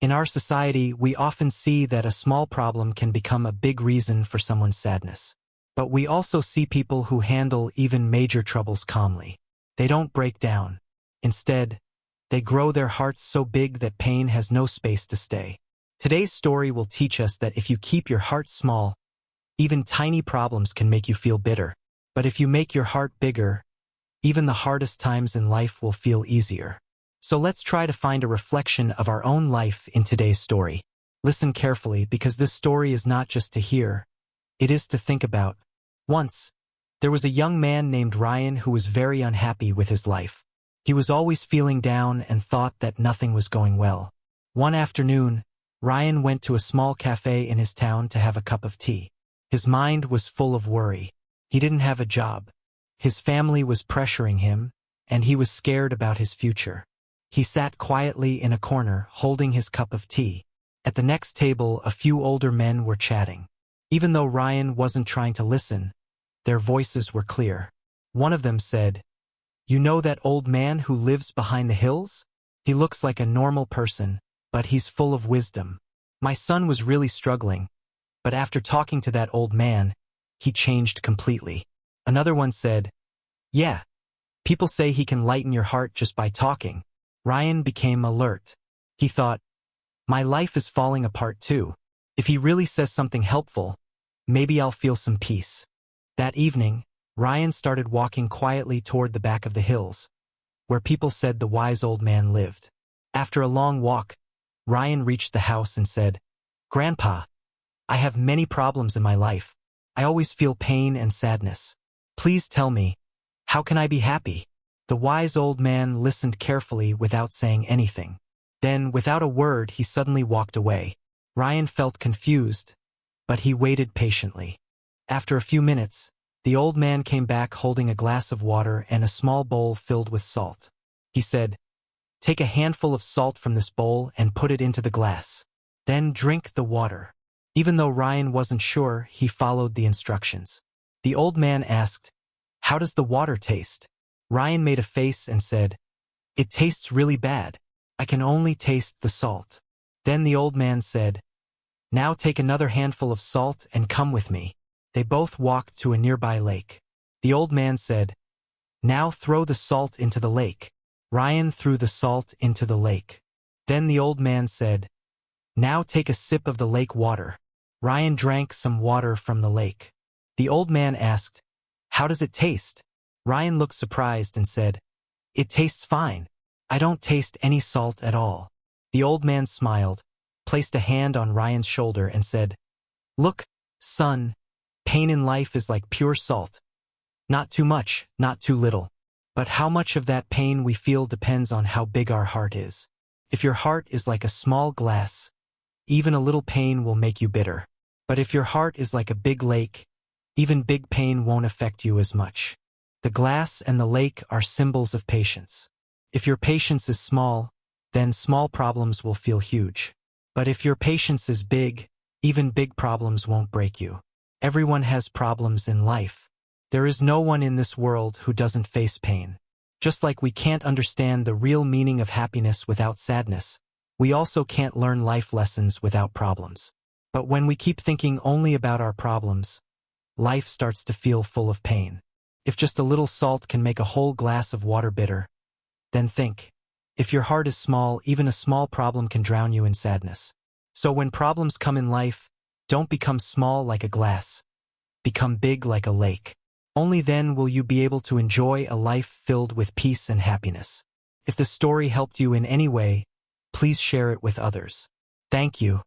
In our society, we often see that a small problem can become a big reason for someone's sadness. But we also see people who handle even major troubles calmly. They don't break down. Instead, they grow their hearts so big that pain has no space to stay. Today's story will teach us that if you keep your heart small, even tiny problems can make you feel bitter. But if you make your heart bigger, even the hardest times in life will feel easier. So let's try to find a reflection of our own life in today's story. Listen carefully, because this story is not just to hear, it is to think about. Once, there was a young man named Ryan who was very unhappy with his life. He was always feeling down and thought that nothing was going well. One afternoon, Ryan went to a small cafe in his town to have a cup of tea. His mind was full of worry. He didn't have a job. His family was pressuring him, and he was scared about his future. He sat quietly in a corner, holding his cup of tea. At the next table, a few older men were chatting. Even though Ryan wasn't trying to listen, their voices were clear. One of them said, "You know that old man who lives behind the hills? He looks like a normal person, but he's full of wisdom. My son was really struggling, but after talking to that old man, he changed completely." Another one said, "Yeah, people say he can lighten your heart just by talking." Ryan became alert. He thought, "My life is falling apart too. If he really says something helpful, maybe I'll feel some peace." That evening, Ryan started walking quietly toward the back of the hills, where people said the wise old man lived. After a long walk, Ryan reached the house and said, "Grandpa, I have many problems in my life. I always feel pain and sadness. Please tell me, how can I be happy?" The wise old man listened carefully without saying anything. Then, without a word, he suddenly walked away. Ryan felt confused, but he waited patiently. After a few minutes, the old man came back holding a glass of water and a small bowl filled with salt. He said, "Take a handful of salt from this bowl and put it into the glass. Then drink the water." Even though Ryan wasn't sure, he followed the instructions. The old man asked, "How does the water taste?" Ryan made a face and said, "It tastes really bad. I can only taste the salt." Then the old man said, "Now take another handful of salt and come with me." They both walked to a nearby lake. The old man said, "Now throw the salt into the lake." Ryan threw the salt into the lake. Then the old man said, "Now take a sip of the lake water." Ryan drank some water from the lake. The old man asked, "How does it taste?" Ryan looked surprised and said, "It tastes fine. I don't taste any salt at all." The old man smiled, placed a hand on Ryan's shoulder and said, "Look, son, pain in life is like pure salt. Not too much, not too little. But how much of that pain we feel depends on how big our heart is. If your heart is like a small glass, even a little pain will make you bitter. But if your heart is like a big lake, even big pain won't affect you as much." The glass and the lake are symbols of patience. If your patience is small, then small problems will feel huge. But if your patience is big, even big problems won't break you. Everyone has problems in life. There is no one in this world who doesn't face pain. Just like we can't understand the real meaning of happiness without sadness, we also can't learn life lessons without problems. But when we keep thinking only about our problems, life starts to feel full of pain. If just a little salt can make a whole glass of water bitter, then think, if your heart is small, even a small problem can drown you in sadness. So when problems come in life, don't become small like a glass. Become big like a lake. Only then will you be able to enjoy a life filled with peace and happiness. If the story helped you in any way, please share it with others. Thank you.